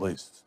least.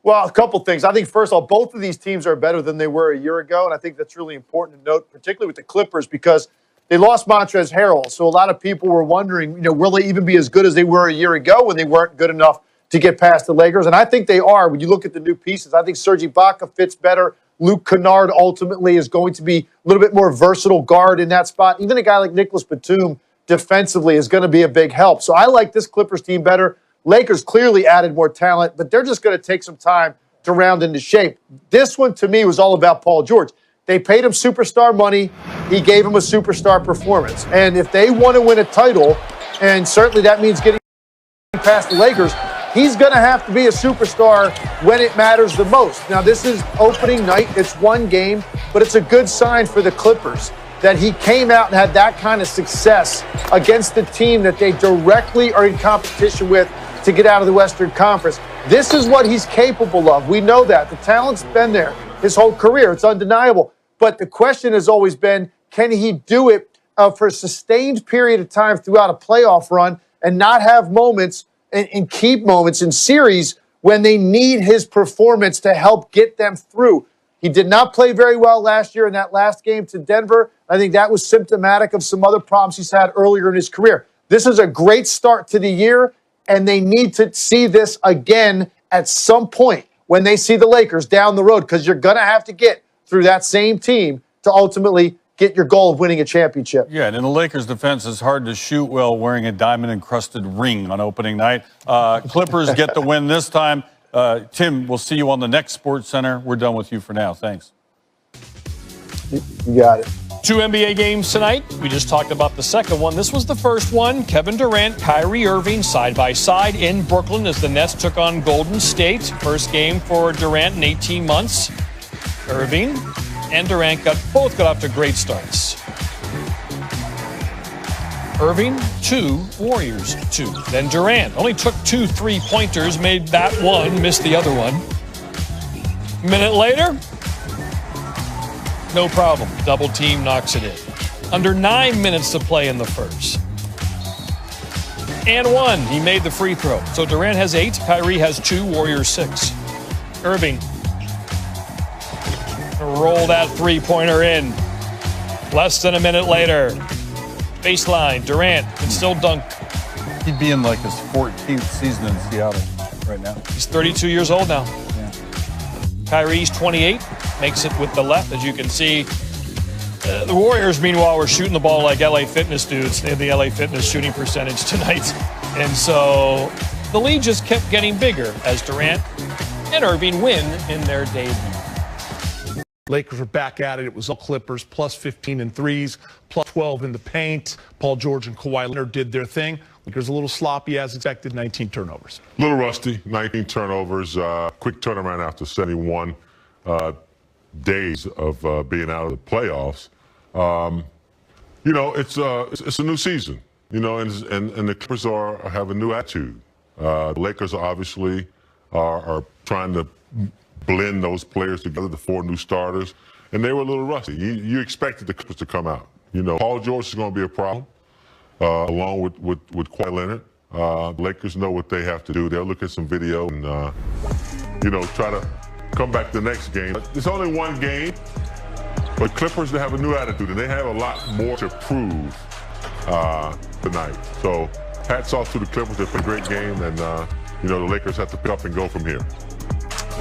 Well, a couple things. I think, first of all, both of these teams are better than they were a year ago, and I think that's really important to note, particularly with the Clippers, because they lost Montrezl Harrell. So a lot of people were wondering, will they even be as good as they were a year ago when they weren't good enough to get past the Lakers? And I think they are. When you look at the new pieces, I think Serge Ibaka fits better. Luke Kennard ultimately is going to be a little bit more versatile guard in that spot. Even a guy like Nicholas Batum defensively is going to be a big help. So I like this Clippers team better. Lakers clearly added more talent, but they're just going to take some time to round into shape. This one, to me, was all about Paul George. They paid him superstar money. He gave him a superstar performance. And if they want to win a title, and certainly that means getting past the Lakers, he's going to have to be a superstar when it matters the most. Now, this is opening night. It's one game, but it's a good sign for the Clippers that he came out and had that kind of success against the team that they directly are in competition with to get out of the Western Conference. This is what he's capable of. We know that. The talent's been there his whole career. It's undeniable. But the question has always been, can he do it for a sustained period of time throughout a playoff run and not have moments and keep moments in series when they need his performance to help get them through? He did not play very well last year in that last game to Denver. I think that was symptomatic of some other problems he's had earlier in his career. This is a great start to the year, and they need to see this again at some point when they see the Lakers down the road, because you're going to have to get through that same team to ultimately get your goal of winning a championship. Yeah, and in the Lakers' defense, it's hard to shoot well wearing a diamond-encrusted ring on opening night. Clippers get the win this time. Tim, we'll see you on the next Sports Center. We're done with you for now. Thanks. You got it. 2 NBA games tonight. We just talked about the second one. This was the first one. Kevin Durant, Kyrie Irving side by side in Brooklyn as the Nets took on Golden State. First game for Durant in 18 months. Irving and Durant both got off to great starts. Irving, 2, Warriors, 2. Then Durant only took 2 3-pointers, made that one, missed the other one. Minute later, no problem. Double team knocks it in. Under 9 minutes to play in the first. And 1, he made the free throw. So Durant has 8, Kyrie has 2, Warriors 6. Irving, roll that 3-pointer in. Less than a minute later. Baseline, Durant can still dunk. He'd be in like his 14th season in Seattle right now. He's 32 years old now. Yeah. Kyrie's 28, makes it with the left, as you can see. The Warriors, meanwhile, were shooting the ball like LA Fitness dudes. They had the LA Fitness shooting percentage tonight. And so the lead just kept getting bigger as Durant and Irving win in their debut. Lakers were back at it. It was all Clippers, plus 15 in threes, plus 12 in the paint. Paul George and Kawhi Leonard did their thing. Lakers a little sloppy as expected, 19 turnovers. A little rusty, 19 turnovers. Quick turnaround after 71 days of being out of the playoffs. It's a new season, and the Clippers have a new attitude. The Lakers obviously are trying to blend those players together, the 4 new starters, and they were a little rusty. You expected the Clippers to come out. Paul George is going to be a problem, along with Kawhi Leonard. The Lakers know what they have to do. They'll look at some video and, try to come back the next game. It's only one game, but Clippers, they have a new attitude, and they have a lot more to prove tonight. So hats off to the Clippers. They played a great game, and, the Lakers have to pick up and go from here.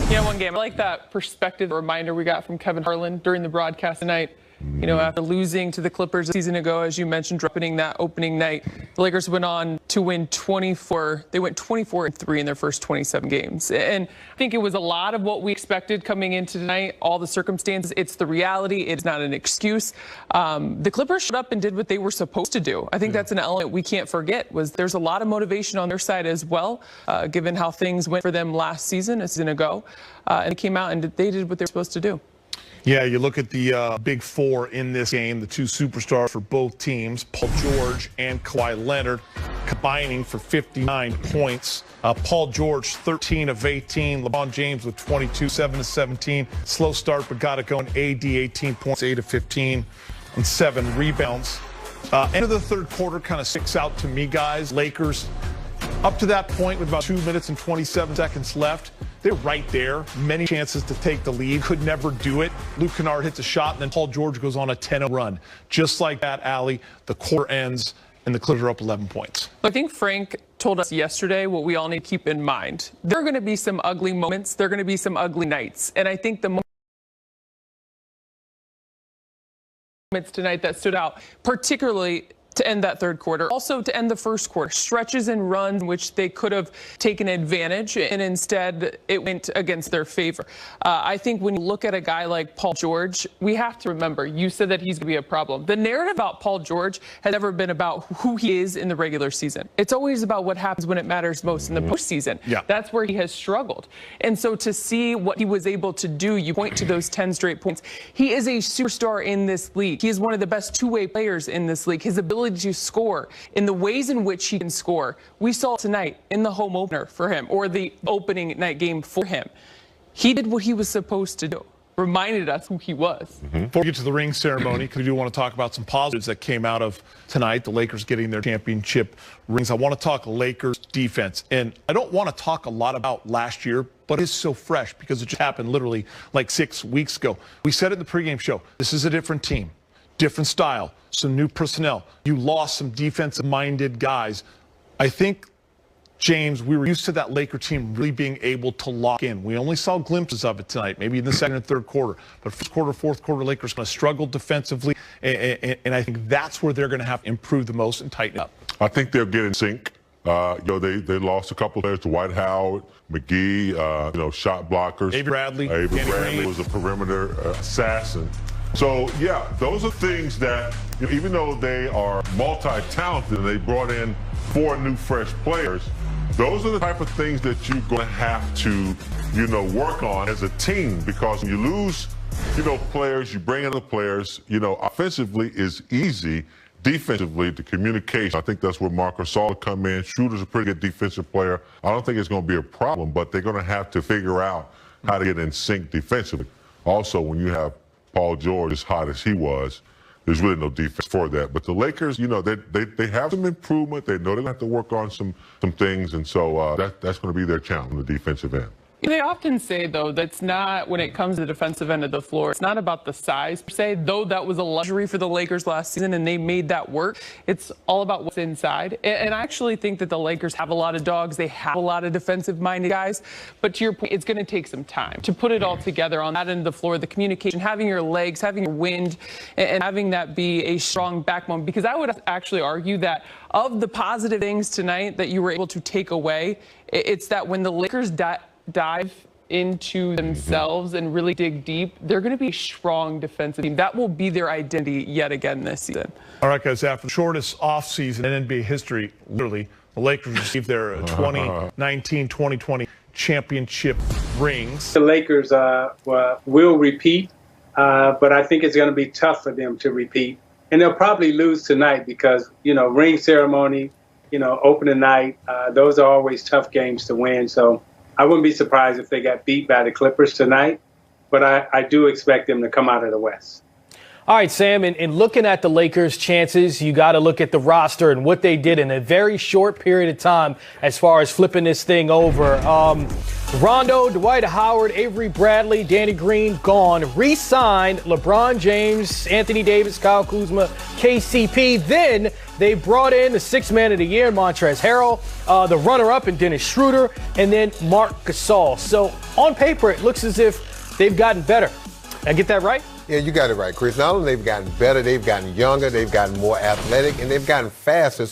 Yeah, one game. I like that perspective reminder we got from Kevin Harlan during the broadcast tonight. After losing to the Clippers a season ago, as you mentioned, dropping that opening night, the Lakers went on to win 24. They went 24-3 in their first 27 games. And I think it was a lot of what we expected coming into tonight, all the circumstances. It's the reality. It's not an excuse. The Clippers showed up and did what they were supposed to do. I think that's an element we can't forget, was there's a lot of motivation on their side as well, given how things went for them last season, a season ago. And they came out and they did what they were supposed to do. Yeah, you look at the big 4 in this game, the 2 superstars for both teams, Paul George and Kawhi Leonard, combining for 59 points. Paul George, 13 of 18. LeBron James with 22, 7 of 17. Slow start, but got it going. AD, 18 points, 8 of 15, and 7 rebounds. End of the third quarter kind of sticks out to me, guys. Lakers Up to that point, with about 2 minutes and 27 seconds left, they're right there. Many chances to take the lead. Could never do it. Luke Kennard hits a shot, and then Paul George goes on a 10-0 run. Just like that, Allie, the quarter ends, and the Clippers are up 11 points. I think Frank told us yesterday what we all need to keep in mind. There are going to be some ugly moments. There are going to be some ugly nights. And I think the moments tonight that stood out, particularly to end that third quarter, also to end the first quarter, stretches and runs in which they could have taken advantage, and instead it went against their favor. I think when you look at a guy like Paul George, we have to remember, you said that he's going to be a problem. The narrative about Paul George has never been about who he is in the regular season. It's always about what happens when it matters most in the postseason. Yeah. That's where he has struggled. And so to see what he was able to do, you point to those 10 straight points. He is a superstar in this league. He is one of the best two-way players in this league. His ability to score in the ways in which he can score, we saw tonight in the home opener for him, or the opening night game for him. He did what he was supposed to do, reminded us who he was. Before we get to the ring ceremony, because we do want to talk about some positives that came out of tonight, the Lakers getting their championship rings. I want to talk Lakers defense, and I don't want to talk a lot about last year, but it's so fresh because it just happened literally like 6 weeks ago. We said it in the pregame show, this is a different team. Different style, some new personnel. You lost some defensive-minded guys. I think, James, we were used to that Laker team really being able to lock in. We only saw glimpses of it tonight, maybe in the second and third quarter. But first quarter, fourth quarter, Lakers going to struggle defensively, and I think that's where they're going to have to improve the most and tighten up. I think they'll get in sync. They lost a couple of players to Dwight Howard, McGee, shot blockers. Avery Bradley. Bradley was a perimeter assassin. So, yeah, those are things that, even though they are multi-talented and they brought in 4 new fresh players, those are the type of things that you're going to have to, work on as a team. Because when you lose, players, you bring in the players, offensively is easy. Defensively, the communication, I think that's where Marc Gasol will come in. Schroeder's a pretty good defensive player. I don't think it's going to be a problem, but they're going to have to figure out how to get in sync defensively. Also, when you have Paul George as hot as he was, there's really no defense for that. But the Lakers, they have some improvement. They know they're going to have to work on some things, and so that's going to be their challenge on the defensive end. They often say, though, that's not, when it comes to the defensive end of the floor, it's not about the size per se, though that was a luxury for the Lakers last season and they made that work. It's all about what's inside. And I actually think that the Lakers have a lot of dogs. They have a lot of defensive-minded guys. But to your point, it's going to take some time to put it all together on that end of the floor, the communication, having your legs, having your wind, and having that be a strong backbone. Because I would actually argue that of the positive things tonight that you were able to take away, it's that when the Lakers dive into themselves and really dig deep, they're going to be a strong defensive team. That will be their identity yet again this season. All right, guys, after the shortest offseason in NBA history, literally, the Lakers received their 2019-2020 championship rings. The Lakers will repeat, but I think it's going to be tough for them to repeat. And they'll probably lose tonight because, ring ceremony, opening night, those are always tough games to win. So I wouldn't be surprised if they got beat by the Clippers tonight, but I do expect them to come out of the West. All right, Sam, and looking at the Lakers' chances, you got to look at the roster and what they did in a very short period of time as far as flipping this thing over. Rondo, Dwight Howard, Avery Bradley, Danny Green, gone. Re-signed LeBron James, Anthony Davis, Kyle Kuzma, KCP. Then they brought in the sixth man of the year, Montrezl Harrell, the runner-up in Dennis Schroeder, and then Marc Gasol. So on paper, it looks as if they've gotten better. Did I get that right? Yeah, you got it right, Chris. Not only they've gotten better, they've gotten younger, they've gotten more athletic, and they've gotten faster,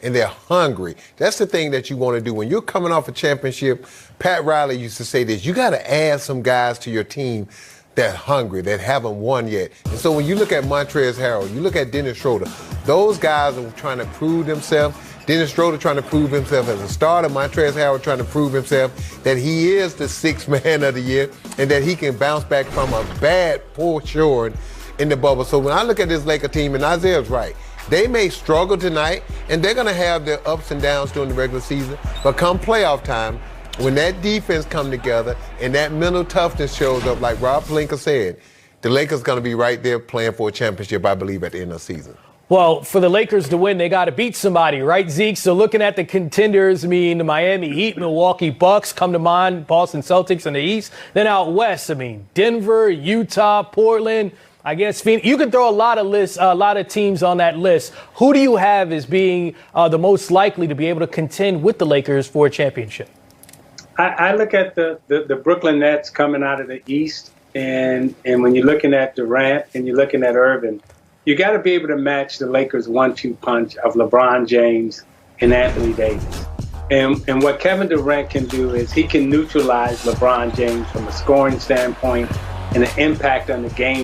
and they're hungry. That's the thing that you want to do. When you're coming off a championship, Pat Riley used to say this, you got to add some guys to your team that are hungry, that haven't won yet. And so when you look at Montrezl Harrell, you look at Dennis Schroeder, those guys are trying to prove themselves. Dennis Schroeder trying to prove himself as a starter. Montrezl Harrell trying to prove himself that he is the sixth man of the year and that he can bounce back from a bad, poor showing in the bubble. So when I look at this Laker team, and Isaiah's right, they may struggle tonight, and they're going to have their ups and downs during the regular season. But come playoff time, when that defense come together and that mental toughness shows up, like Rob Pelinka said, the Lakers going to be right there playing for a championship, I believe, at the end of the season. Well, for the Lakers to win, they got to beat somebody, right, Zeke? So looking at the contenders, I mean, the Miami Heat, Milwaukee Bucks come to mind, Boston Celtics in the East. Then out West, I mean, Denver, Utah, Portland, I guess Phoenix. You can throw a lot of teams on that list. Who do you have as being the most likely to be able to contend with the Lakers for a championship? I look at the Brooklyn Nets coming out of the East, and when you're looking at Durant and you're looking at Irving, you got to be able to match the Lakers' 1-2 punch of LeBron James and Anthony Davis. And what Kevin Durant can do is he can neutralize LeBron James from a scoring standpoint and an impact on the game.